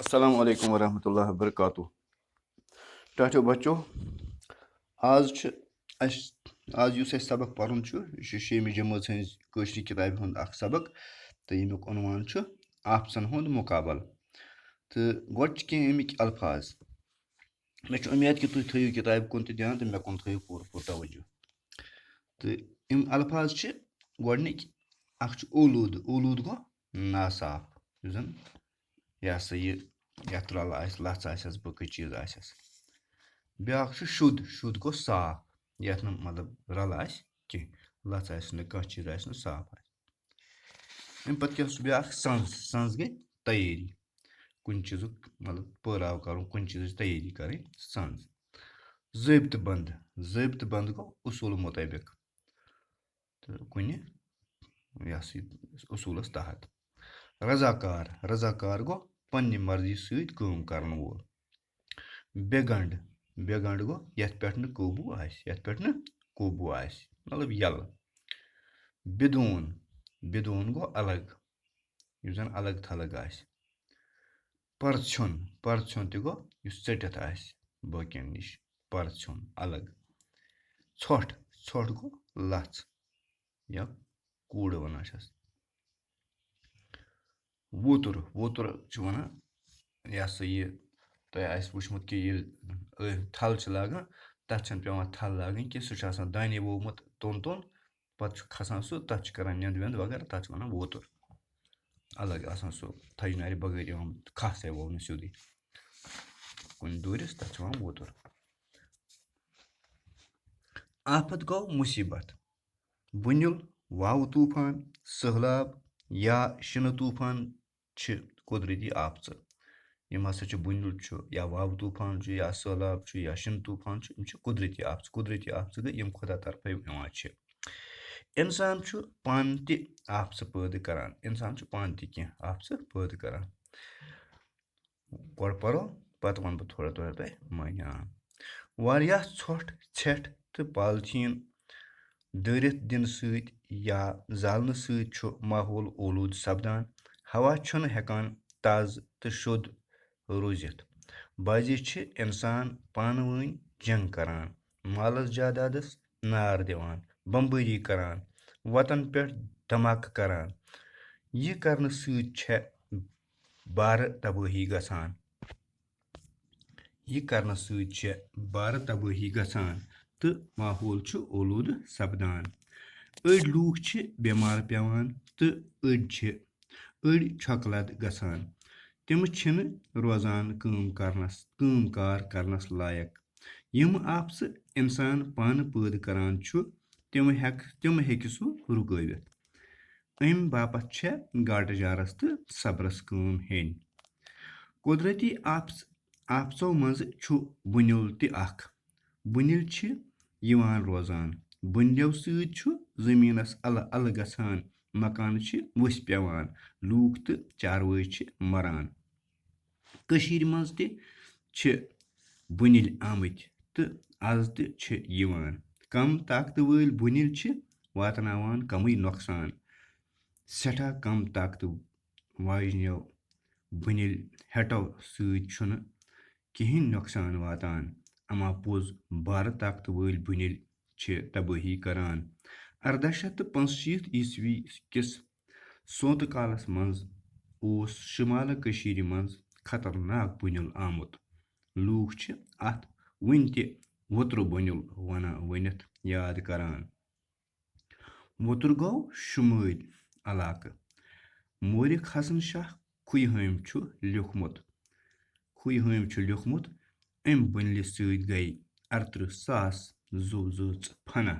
अस्सलाम वालेकुम वरहमतुल्लाहि वबरकातुह। टाटो बच्चों, आज युस अस सबक परन छु यह छु 6वीं जमात हंज कशरी किताब हुंद अख सबक तो यमुक उनवान छु ऑप्शन हुंद मुकाबल। तो गोड छु कें अमिक अल्फाज मे छु उम्मीद कि तुम थयु किताब कुन त ध्यान तो मे कुन थयु पूर तवज्जो। तो यम अल्फाज छु गोडनिक अख छु ओलूद गो नासाफ जन यह सा यह यथ रल लच आसस बकि चीज आसस। ब्याक छु शुद्ध गो साफ यथ न मतलब रल आस कि लच आस न कह चीज आस न साफ आस। अम पत क्या ब्याक संज गई तैयारी कुन चीज मतलब पराव कर कुन चीज तैयारी कर संज। ज़ाब्त बंद गो उसूल मुताबिक तो कुन यह उसूलस तहत। रजाकार गो पन्ने मर्जी सत काम करन वोल। बेगंड गो यथ पे न काबू आस मतलब यल। बिदून गो अलग यु जन अलग थलग आस। परछुन त गो चटित आस बाकियन निश परछुन अलग। छोट गो लच या कूड़ वनान छस। वोतुर वन यह सा यह तुम वुचमुत कि थल लागान तथ पेवान थल लागन कि सह दाने वोमुत तोन पत खसान सह तथ करान निंद विंद वगैरह तथ वन वोतुर अलग आसान सह थज नार बगैर खस वोन सीधे कुन दूरिस तथ वन वोतुर। आफत गो मुसीबत बुनिल वाव तूफान सहलाब या शन तूफान कुदरती आफत। यम हसा बुनिल या वाव तूफान या सहलाब या शन तूफान कुदरती आफत गई यम खुदा तरफ यवान। इंसान पान त आफत पैदा करान गड परो पत वन बह थोड़ा तुम मानियान। वारिया छोट छेठ तो पॉलिथीन दरित दिन सत या जालन सत माहौल ओलूद सपदान। हवा छुन हेकान ताज तो शुद्ध रूजित। बाजी इंसान पान वन जंग करान मालस जायदादस नार दिवान बम्बरी करान वतन पे धमाका करान। यह करन सत बार तबाही गसान तो माहौल ओलूद सपदान। अड़ लूख बेमार पेवान तो अड़ छकलद गसान तिम छिन रोजान काम कार करनस लायक। यम आफत इंसान पान पैदा करान तिम हेक सह रुकवित। अम बापत गाट जारस तो सब्रस काम हेन। कुदरती आफचो मज बुनिल तख बुनिल यवान रोजान बुनिलो सत जमीनस अल गसान मकान वस पेवान लूख तो चारवाई मरान। कशीर मज त बुनिल आमत तो आज त यवान। कम ताकत वल बुनिल वातनावान कमुई नुकसान। सठा कम ताकत वाजनो बुनिल हेटो सत कहें नुकसान वातान अमा पोज बार ताकत वल बुनिल तबाही करान। 1885 ईस्वी किस सोत कालस मज शुमाल कशीर मज खतरनाक बुनिल आमुत। लूख अत वन त वोत्र बुनिल वनित याद करान। वोत्र गो शुमाल इलाक मोरिक हसन शाह खुयहम लिखमुत अम बुनिल सत गई 38,000 जू जच फना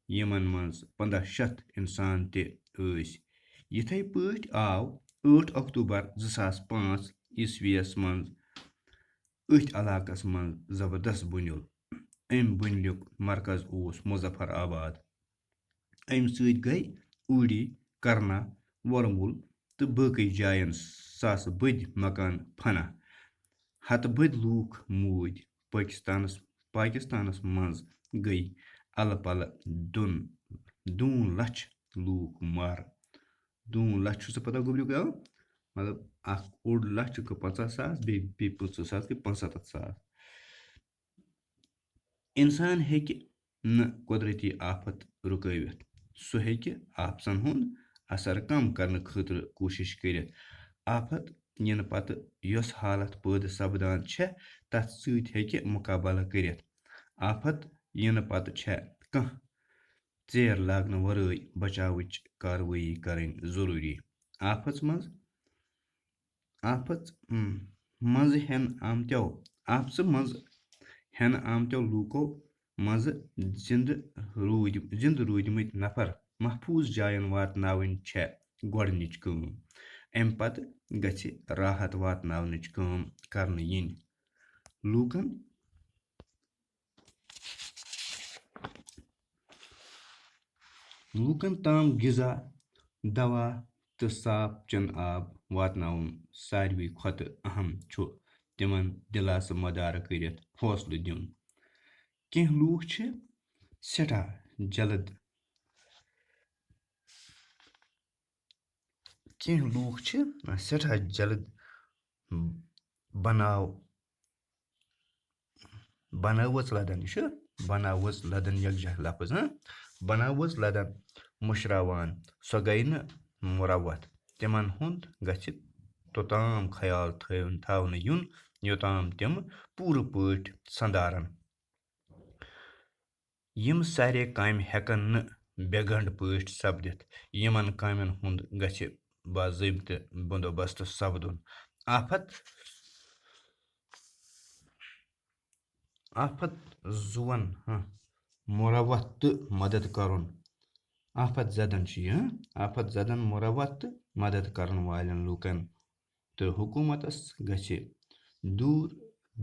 यमन मज 1500 इंसान तस। यिथे पट आव 8 अक्टूबर 2005 ईस्वीस मज अथ इलाकस मज जबरदस्त बुनिल। अम बुनिलुक मरकज मुजफ्फराबाद। अम सत गई उड़ी करना वरमुल तो बाकी जायन सास बद मकान फना। हत बद लूख मूद पाकिस्तानस मज गई अल पल दून लछ लूख मर। दून लछ पता गोबरू क्या मतलब اکھ اوٚڑ لَچھ گوٚو 50,000 بیٚیہِ 25,000 گٔے 75,000. اِنسان ہیٚکہِ نہٕ قۄدرٔتی آفت رُکٲوِتھ. سُہ ہیٚکہِ آفژن ہُنٛد اثر کم کرنہٕ خٲطرٕ کوٗشِش کٔرِتھ. آفت یِنہٕ پتہٕ یۄس حالت پٲدٕ سپدان چھےٚ تتھ سۭتۍ ہیٚکہِ مُقابلہٕ کٔرِتھ. آفت یِنہٕ پتہٕ چھےٚ کانٛہہ ژیر لاگنہٕ ورٲے بچاوٕچ کاروٲیی کرٕنۍ ضروٗری. آفژ منٛز ہٮ۪نہٕ آمتیو لوٗکو منٛزٕ زِنٛدٕ روٗدمٕتۍ نفر محفوٗظ جاین واتناوٕنۍ چھےٚ گۄڈنِچ کٲم. اَمہِ پتہٕ گژھِ راحت واتناونٕچ کٲم کرنہٕ یِنۍ. لوٗکن تام غذا، دوا تہٕ صاف چنہٕ آب واتناوُن ساروی کھۄتہٕ اہم چھُ تِمن دِلاسہٕ مدارٕ کٔرِتھ حوصلہٕ دیُن. کینٛہہ لوٗکھ چھِ سٮ۪ٹھاہ جلد بناوٕژ لدن مٔشراوان. سۄ گٔیہِ نہٕ مُروت. تِمن ہُنٛد گژھِ توٚتام خیال تھاونہٕ یُن یوٚتام تِم پوٗرٕ پٲٹھۍ سنٛدارن. یِم سارے کامہِ ہٮ۪کن نہٕ بے گنڈ پٲٹھۍ سپدِتھ. یِمن کامٮ۪ن ہُنٛد گژھِ باضٲبطہٕ بندوبست سپدُن. آفت زُوَن مُروت تہٕ مدد کرُن. آفت زدن مُروت تہٕ مدد کرن والٮ۪ن لوٗکن تہٕ حکوٗمتس گژھِ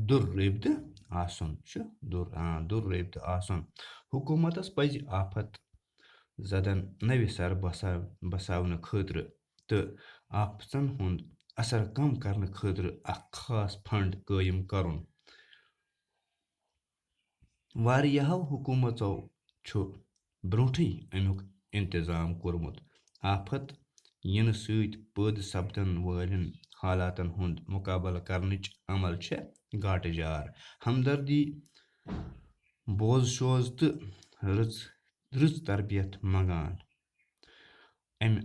دُر رٲبطہٕ آسُن. حکوٗمتس پزِ آفت زدن نوِ سر بساونہٕ خٲطرٕ تہٕ آفژن ہُنٛد اثر کم کرنہٕ خٲطرٕ اکھ خاص فنڈ قٲیِم کرُن. واریاہو حکوٗمژو چھُ برونٛٹھٕے امیُک انتظام کوٚرمُت. آفت یِنہٕ سۭتۍ پٲدٕ سپدن وٲلٮ۪ن حالاتن ہُنٛد مُقابلہٕ کرنٕچ عمل چھےٚ گاٹہٕ جار. ہمدردی، بوزشوز تہٕ رٕژ تربیت منٛگان. امہِ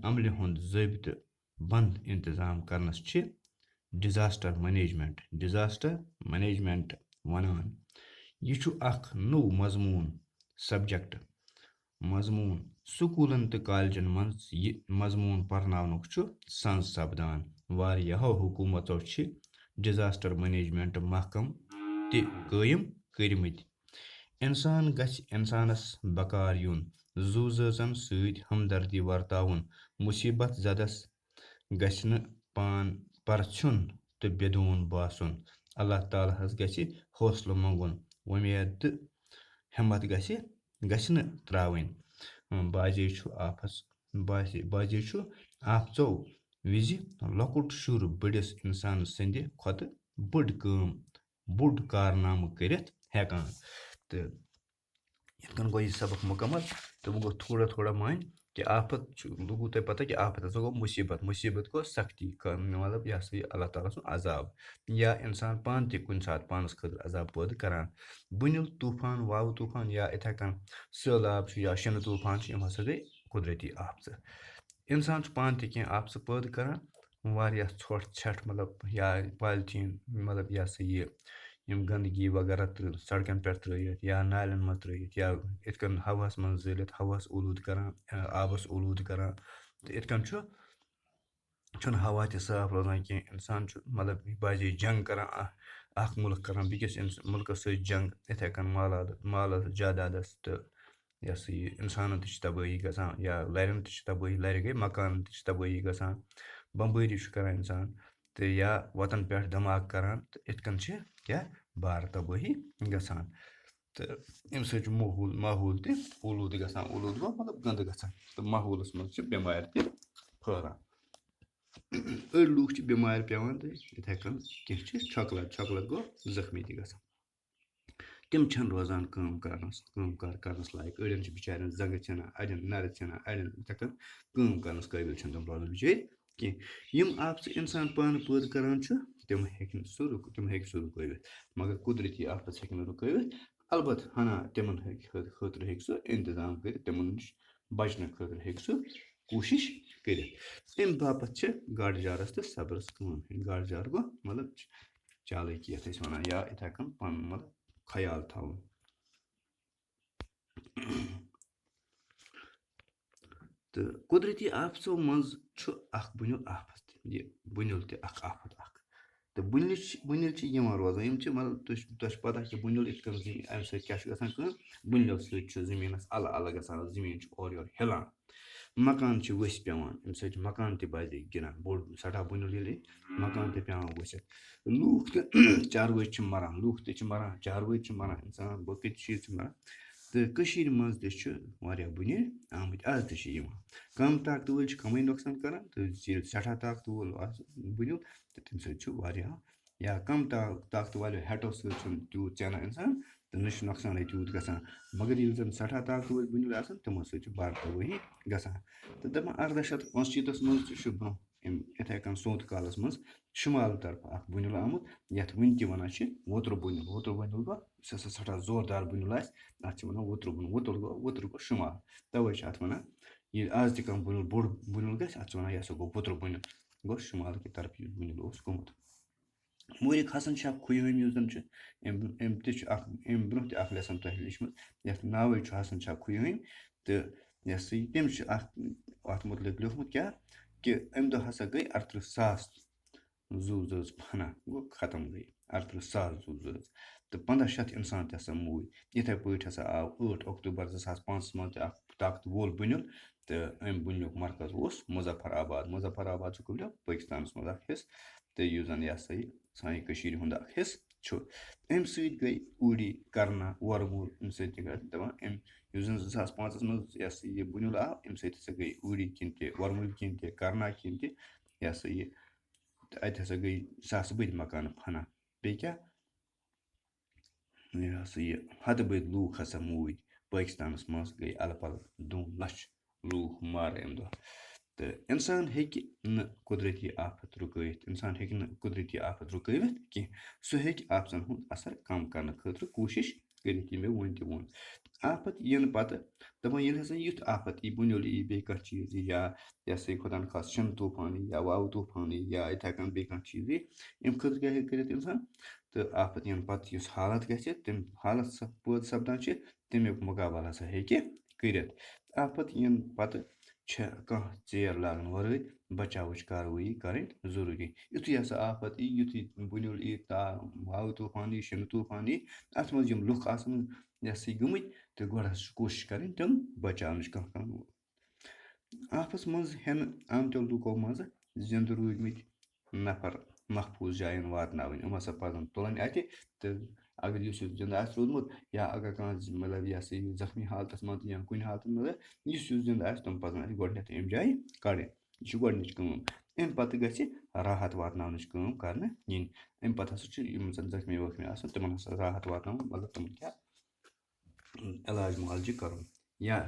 عملہِ ہُنٛد ضٲبطہٕ بنٛد انتظام کرنس چھِ ڈِزاسٹر مینیجمنٹ ونان. یہِ چھُ اکھ نوٚو مضموٗن سکوٗلن تہٕ کالجن منٛز یہِ مضموٗن پرناونُک چھُ سنز سپدان. واریاہو حکوٗمژو چھِ ڈِزاسٹر مینیجمنٹ محکمہٕ تہِ قٲیِم کٔرمٕتۍ. اِنسان گژھِ اِنسانس بکار یُن. زُو زٲژن سۭتۍ ہمدردی ورتاوُن. مُصیبت زدس گژھِ نہٕ پان پرژھُن تہٕ بےٚدوٗن باسُن. اللہ تعالیٰ ہس گژھِ حوصلہٕ منٛگُن. وۄمید تہٕ ہمت گژھِ نہٕ تراوٕنۍ. بعضے چھُ آفژو وِزِ لۄکُٹ شُر بٔڑِس اِنسان سٕنٛدِ کھۄتہٕ بوٚڑ کارنامہٕ کٔرِتھ ہٮ۪کان. تہٕ یِتھ کٔنۍ گوٚو یہِ سبق مُکمل. تہٕ وۄنۍ گوٚو تھوڑا مٲنۍ کہِ آفت چھُ لوٚگوٕ تۄہہِ پتہ کہِ آفت ہسا گوٚو مُصیبت گوٚو سختی مطلب یہِ ہسا یہِ اللہ تعالیٰ سُنٛد عذاب. یا اِنسان پانہٕ تہِ کُنہِ ساتہٕ پانس خٲطرٕ عذاب پٲدٕ کران. بُنیُل طوٗفان، واوٕ طوٗفان یا یِتھے کٔنۍ سہلاب چھُ یا شِنہٕ طوٗفان چھُ یِم ہسا گٔے قۄدرٔتی آفژٕ. اِنسان چھُ پانہٕ تہِ کینٛہہ آفژٕ پٲدٕ کران. واریاہ ژھۄٹھ ژھٮ۪ٹھ مطلب یا پالتھیٖن مطلب یہِ ہسا یہِ یِم گنٛدگی وغیرہ سڑکن پٮ۪ٹھ ترٲیِتھ یا نالین منٛز ترٲیِتھ یا یِتھ کٔنۍ ہوہس منٛز زٲلِتھ ہوہس اولوٗدٕ کران آبس اولوٗدٕ کران. تہٕ یِتھ کٔنۍ چھُنہٕ ہوا تہِ صاف روزان کینٛہہ. اِنسان چھُ مطلب باضے جنگ کران اکھ مُلک کران بیٚکِس مُلکس سۭتۍ جنگ. یِتھے کٔنۍ مالس جادادس تہٕ یہِ ہسا یہِ اِنسانن تہِ چھِ تبٲہی گژھان یا لرٮ۪ن تہِ چھِ تبٲہی. لرِ گٔے مکانن تہِ چھِ تبٲہی گژھان. بمبٲری چھُ کران اِنسان تہٕ یا وتن پٮ۪ٹھ دھماکہٕ کران. تہٕ یِتھ کٔنۍ چھِ کیٛاہ بارٕ تبٲہی گژھان. تہٕ اَمہِ سۭتۍ چھُ ماحول تہِ اولوٗدٕ گژھان. اولوٗدٕ گوٚو مطلب گنٛدٕ گژھان. تہٕ ماحولس منٛز چھِ بٮ۪مارِ تہِ پھٔہلان. أڑۍ لُکھ چھِ بٮ۪مارِ پٮ۪وان تہٕ یِتھے کٔنۍ کینٛہہ چھِ چھۄکلت گوٚو زخمی تہِ گژھان. تِم چھِنہٕ روزان کٲم کار کَرنَس لایق أڑٮ۪ن چھِ بِچارٮ۪ن زنٛگہٕ ژھٮ۪نان اَڑٮ۪ن نَرِ ژھٮ۪نان اَڑٮ۪ن یِتھَے کٔنۍ کٲم کَرنَس قٲبِل چھِنہٕ تِم روزان بِچٲرۍ کینٛہہ یِم آفژٕ اِنسان پانہٕ پٲدٕ کَران چھُ تِم ہیٚکہِ سُہ رُکٲوِتھ مگر قُدرٔتی آفت ہیٚکہِ نہٕ رُکٲوِتھ البتہ ہنا تِمن خٲطرٕ ہیٚکہِ سُہ اِنتظام کٔرِتھ تِمن نِش بچنہٕ خٲطرٕ ہیٚکہِ سُہ کوٗشِش کٔرِتھ اَمہِ باپتھ چھِ گاڈٕ جارس تہٕ صبرس کٲم گاڈٕ جار گوٚو مطلب چالٲکی یَتھ أسۍ وَنان یا یِتھَے کٔنۍ پَنُن مطلب خیال تھاوُن تہٕ قُدرٔتی آفژو منٛز چھُ اکھ بُنیُل آفت یہِ بُنیُل تہِ اکھ آفت اکھ تہٕ بُنِل چھِ یِوان روزان یِم چھِ مطلب تۄہہِ چھُ پَتہ کہِ بُنیُل یِتھ کٔنۍ اَمہِ سۭتۍ کیٛاہ چھُ گژھان کٲم بُنیُل سۭتۍ چھُ زٔمیٖنَس اَلہٕ اَلہٕ گژھان زٔمیٖن چھُ اورٕ یورٕ ہِلان مکان چھِ ؤسۍ پٮ۪وان اَمہِ سۭتۍ چھُ مکان تہِ بَدِ گِران بوٚڑ سٮ۪ٹھاہ بُنیُل ییٚلہِ مکان تہِ پٮ۪وان ؤسِتھ لوٗکھ تہِ چاروٲے چھِ مَران لوٗکھ تہِ چھِ مَران چاروٲے چھِ مَران اِنسان باقٕے چیٖز چھِ مَران تہٕ کٔشیٖرِ منٛز تہِ چھُ واریاہ بُنیل آمٕتۍ آز تہِ چھِ یِوان کَم طاقتہٕ وٲلۍ چھِ کَمٕے نۄقصان کَران تہٕ ییٚلہِ سٮ۪ٹھاہ طاقتہٕ وول آسہِ بُنیُل تہٕ تَمہِ سۭتۍ چھُ واریاہ یا کَم طاقتہٕ والیو ہٮ۪ٹو سۭتۍ چھُنہٕ تیوٗت ژٮ۪نان اِنسان تہٕ نہ چھُ نۄقصانٕے تیوٗت گژھان مگر ییٚلہِ زَن سٮ۪ٹھاہ طاقتہٕ وٲلۍ بُنیل آسان تِمو سۭتۍ چھُ بَڑٕ تبٲہی گژھان تہٕ دَپان 1865 منٛز تہِ چھُ برونٛہہ اَمہِ یِتھَے کٔنۍ سونٛتہٕ کالَس منٛز شُمالہٕ طرفہٕ اکھ بُنیُل آمُت یَتھ وٕنہِ تہِ وَنان چھِ ووترٕ بُنیُل گوٚو یُس ہسا سٮ۪ٹھاہ زوردار بُنیُل آسہِ اَتھ چھِ وَنان ووترٕ بُنیُل ووتُر گوٚو شُمال تَوَے چھِ اَتھ وَنان ییٚلہِ آز تہِ کانٛہہ بُنیُل بوٚڑ بُنیُل گژھِ اَتھ چھِ وَنان یہِ ہسا گوٚو ووترٕ بُنیُل گوٚو شُمال کہِ طرفہٕ یُس بُنیُل اوس گوٚمُت مورِک حسن شاہ کھُہِم یُس زَن چھُ أمۍ تہِ چھُ اکھ اَمہِ برونٛہہ تہِ اکھ لیسن تۄہہِ لیٚچھمٕژ یَتھ ناوٕے چھُ حسن شاہ کھُہِم تہٕ یہِ ہسا یہِ تٔمۍ چھُ اَتھ مُتعلِق لیوٗکھمُت کیٛاہ کہِ اَمہِ دۄہ ہسا گٔے 38,000 زُو زٲژ پھنا گوٚو ختم گٔے 38,000 زُو زٲژ تہٕ 1500 اِنسان تہِ ہسا موٗدۍ یِتھَے پٲٹھۍ ہسا آو 8 اکتوٗبر 2005 منٛز تہِ اکھ طاقتہٕ وول بُنیُل تہٕ اَمہِ بُنیُلُک مرکز اوس مُظفر آباد چھُ کٔمۍ پٲکِستانَس منٛز اکھ حِصہٕ تہٕ یُس زَن یہِ ہسا یہِ سانہِ کٔشیٖرِ ہُنٛد اکھ حِصہٕ چھُ اَمہِ سۭتۍ گٔے اوٗڑی کرنا وۄرمُل اَمہِ سۭتۍ تہِ گٔے دَپان أمۍ یُس زَن 2005 منٛز یہِ ہسا یہِ بُنیُل آو اَمہِ سۭتۍ ہسا گٔے اوٗڑی کِنۍ تہِ وۄرمُل کِنۍ تہِ کرنا کِنۍ تہِ یہِ ہسا یہِ تہٕ اَتہِ ہسا گٔے ساسہٕ بٔدۍ مکانہٕ پھنا بیٚیہِ کیٛاہ یہِ ہسا یہِ ہَتہٕ بٔدۍ لوٗکھ ہسا موٗدۍ پٲکِستانَس منٛز گٔے اَلہٕ پَلہٕ 2 لَچھ لوٗکھ مارٕ اَمہِ دۄہ تہٕ اِنسان ہیٚکہِ نہٕ قُدرٔتی آفت رُکٲوِتھ کینٛہہ سُہ ہیٚکہِ آفژَن ہُنٛد اَثر کَم کرنہٕ خٲطرٕ کوٗشِش کٔرِتھ یہِ مےٚ وۄنۍ تہِ ووٚن آفت یِنہٕ پَتہٕ دَپان ییٚلہِ ہسا یُتھ آفت یی بُنیُل یی بیٚیہِ کانٛہہ چیٖز یی یا یہِ ہسا یہِ خۄدا نخواستہٕ شِنہٕ طوٗفان یی یا واوٕ طوٗفان یی یا یِتھَے کٔنۍ بیٚیہِ کانٛہہ چیٖز یی اَمہِ خٲطرٕ کیٛاہ ہیٚکہِ کٔرِتھ اِنسان تہٕ آفت یِنہٕ پَتہٕ یُس حالت گژھِ تَمہِ حالت پٲدٕ سَپدان چھِ تَمیُک مُقابل ہسا ہیٚکہِ کٔرِتھ آفت یِنہٕ پَتہٕ چھےٚ کانٛہہ ژیر لاگنہٕ وَرٲے بَچاوٕچ کاروٲیی کَرٕنۍ ضروٗری یِتھُے ہسا آفت یی یِتھُے بُنیُل یی واوٕ طوٗفان یی شِنہٕ طوٗفان یی اَتھ منٛز یِم لُکھ آسان یہِ ہسا یہِ گٔمٕتۍ تہٕ گۄڈٕ ہسا چھِ کوٗشِش کَرٕنۍ تِم بَچاونٕچ کانٛہہ آفس منٛز ہٮ۪نہٕ آمتیو لُکو منٛزٕ زِندٕ روٗدۍمٕتۍ نفر محفوٗظ جاین واتناوٕنۍ یِم ہسا پَزن تُلٕنۍ اَتہِ تہٕ اگر یُس زِندٕ آسہِ روٗدمُت یا اگر کانٛہہ مطلب یہِ ہسا یہِ زخمی حالتس منٛز یا کُنہِ حالتس منٛز یُس زِندٕ آسہِ تِم پَزن اَسہِ گۄڈٕنٮ۪تھ اَمہِ جایہِ کَڑٕنۍ یہِ چھِ گۄڈنِچ کٲم اَمہِ پَتہٕ گژھِ راحت واتناونٕچ کٲم کرنہٕ یِنۍ اَمہِ پَتہٕ ہسا چھِ یِم زَن زخمی وخمی آسان تِمن ہسا راحت واتناوُن مطلب تِمن کیٛاہ علاج معالجہِ کَرُن یا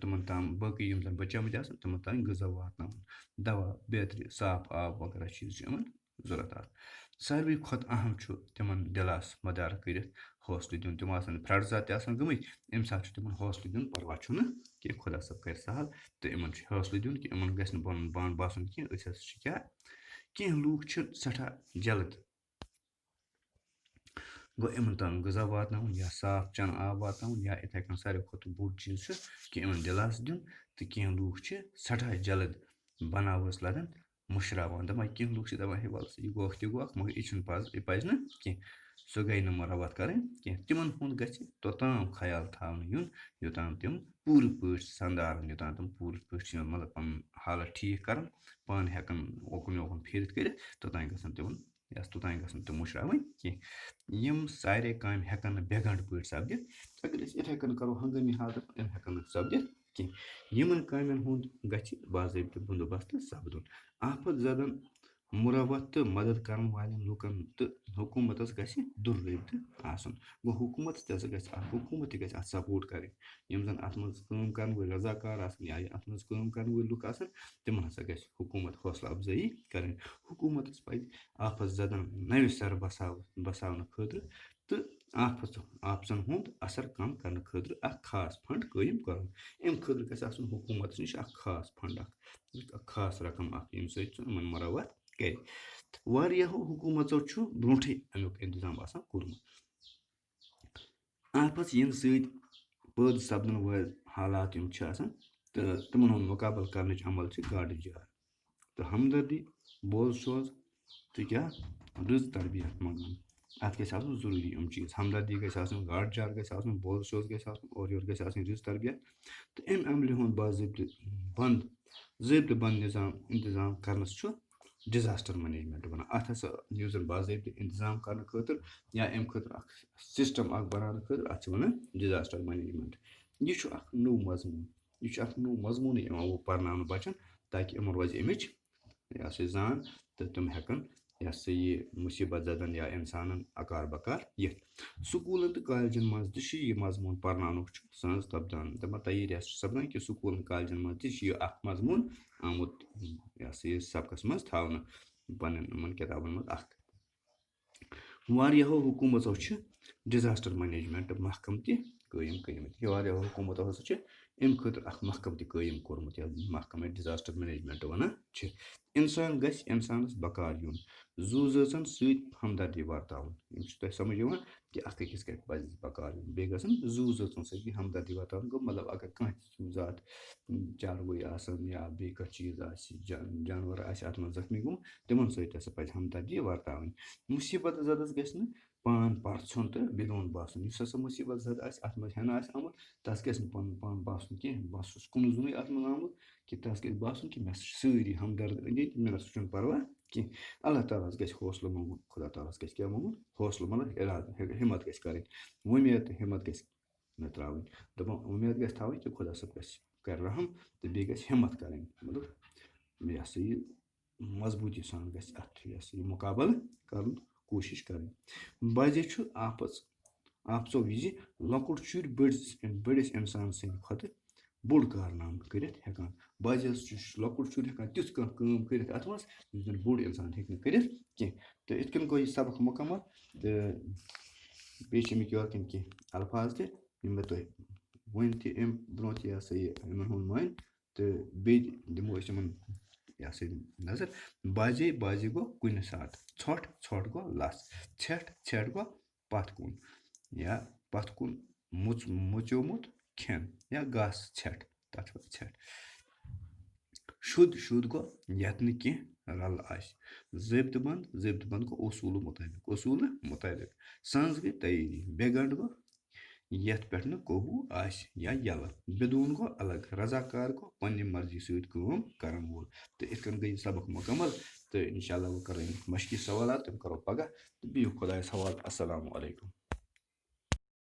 تِمن تام باقٕے یِم زَن بچٲمٕتۍ آسان تِمن تام غذا واتناوُن دوا بیترِ صاف آب وغیرہ چیٖز چھِ یِمن ضوٚرتھ آسان ساروی کھۄتہٕ اہم چھُ تِمن دِلس مدار کٔرِتھ حوصلہٕ دیُن تِم آسان فرٛڈ زاد تہِ آسان گٔمٕتۍ اَمہِ ساتہٕ چھُ تِمن حوصلہٕ دیُن پرواہ چھُنہٕ کینٛہہ خۄدا صٲب کَرِ سہل تہٕ یِمن چھُ حوصلہٕ دیُن کہِ یِمن گژھِ نہٕ پَنُن پان باسُن کینٛہہ أسۍ ہسا چھِ کیٛاہ کینٛہہ لوٗکھ چھِ سٮ۪ٹھاہ جلد گوٚو یِمن تام غذا واتناوُن یا صاف چَنہٕ آب واتناوُن یا یِتھَے کٔنۍ ساروی کھۄتہٕ بوٚڑ چیٖز چھُ کہِ یِمن دِلاس دیُن تہٕ کینٛہہ لوٗکھ چھِ سٮ۪ٹھاہ جلد بناوَس لگان مٔشراوان دَپان کینٛہہ لوٗکھ چھِ دَپان ہے وَلہٕ سا یہِ گوٚکھ تہِ گوٚکھ مگر یہِ چھُنہٕ یہِ پَزِ نہٕ کینٛہہ سۄ گٔے نہٕ مُرَوَت کَرٕنۍ کینٛہہ تِمن ہُنٛد گژھِ توٚتام خیال تھاونہٕ یُن یوٚتام تِم پوٗرٕ پٲٹھۍ سنٛدارن یوٚتام تِم پوٗرٕ پٲٹھۍ چھِ مطلب پَنُن حالت ٹھیٖک کَران پانہٕ ہٮ۪کان اوکُن یوکُن پھیٖرِتھ کٔرِتھ توٚتام گژھن تِمن توٚتام گژھن تِم مٔشراوٕنۍ کینٛہہ یِم سارے کامہِ ہٮ۪کن نہٕ بے گنٛڈ پٲٹھۍ سپدِتھ اگر أسۍ یِتھَے کٔنۍ کَرو ہنگٲمی حالت یِم ہٮ۪کن نہٕ سپدِتھ کینٛہہ یِمن کامٮ۪ن ہُنٛد گژھِ باضٲبطہٕ بندوبست سپدُن آفت زدن मुरवत तो मदद करन वालेन लूकन तो हुकूमतस गछि दुर रबतु आसन गो हुकूमत तस गछि हुकूमत ति गछि सपोर्ट करें यम जन अत मज काम करन वल रजाकार आसन या अत मज काम करन वल लुक आसन तिमन हसा गछि हुकूमत हौसला अफजाई करें हुकूमतस पज आफत जदन नव सर बसावन खतर तो आफसन हुंद असर कम करने खतर खास फंड कायम करन अम खतर गछि आसन हुकूमत निश खास फंड खास रकम यम सत मरवत करे वारियाहो हुकूमतों ब्रोठे अमुक इंतजाम कोर्मुत आपस इन सद सपदन वाल हालात तो तिमन हुंद मुकाबल करने अमल गाड़ जार तो हमदर्दी बोल सोज तो क्या रज तरबियत मंगान अत गि जरूरी चीज़ हमदर्दी गाड़ जार बोल सोज और योर रज तरबियत तो अमल हुंद बंद ज़ाब्त बंद निज़ाम इंतजाम करनस डिजास्टर मैनेजमेंट वन अत हसा बाज़ाब्त इंतजाम करने खतर या अम खतर सिस्टम बनाने खतर अत वन डिजास्टर मैनेजमेंट यह नौ मजमून यह नौ मजमून वो पर्न बचन ताकि इन रोज अमिच जान तो तुम हेकन यह मुसीबत जदन या इंसान अकार बकार ये स्कूलन तो कॉलेजन मज यह मजमून पर्न सज तपदान दपान तैयारिया सपदान कि स्कूलन कॉलेजन मज मजमून आमुत यह सबकस मज थावन पन किताबन मज वारियाहो हुकूमतों डिजास्टर मैनेजमेंट महकम तयम कर्मत वारियाहो हुकूमतों हसा अम खतर महकम तयम कोर्मुत महकम डिजास्टर मैनेजमेंट वन इंसान गस इंसानस बकार यून जू जन हमदर्दी वर्तावन तुम समझ कि अकिस पज बकार यून बे जू जन सत हमदर्दी वर्तावन गो मतलब अगर कह जात चारवई या बे चीज जानवर अत जख्मी गो तिमन सत पज हमदर्दी वर्तावन मुसीबत जदस गि पान पर सन तो बिदोन बासन हसा मुसीबत जद अत हेन आमुत तस गि पन पान बासन कह बस कुन जुन अत आमुत कि तस गि बासन कि मे सारी हमदर्द अंदि मे सह परवाह कह अल्लाह तालस गि हौसला मंगुन खुदा तालस गि क्या मंगुन हौसला मतलब इराद हिम्मत गि कर वुमेद तो हिम्मत गि न त्रावन दपान उमेद गि थी कि खुदा सब गि कर रहम तो बे गि हिम्मत कर मतलब यह मजबूती सान गि मुकाबल कर कोशिश कर बजे आपसो विज लकुट शुर बड़िस इंसान सद खुद बोड़ कारनाम कर बजे लकुट शुर हेकान तिथ कम कर अत मज बोड़ इंसान हेक कर तो इत गो यह सबक मुकम्मल तो बेमिक योरकन कह अल्फाज मे तुम वन तम ब्रो इन मान तो बे दिमो नजर बाजे बाजे गो कुन सात छठ छठ गो लस छठ छठ गो पथ कुन या पथ कुन मुचोमुत खेन या घास छठ तथ छठ शुद्ध शुद्ध गो यत कह रल ज़ाब्त बंद गो उसूल मुताबिक सांस गई तैयारी बेगंड गो यथ पे कोहू या यल बेदून गो अलग रजाकार गो पन्ने मर्जी सत कर वोल तो इत गई सबक मुकम्मल तो इंशाल्लाह वो करें मशकी सवाल तुम करो पगह तो बिहु खुदायस हवाल अस्सलामु अलैकुम।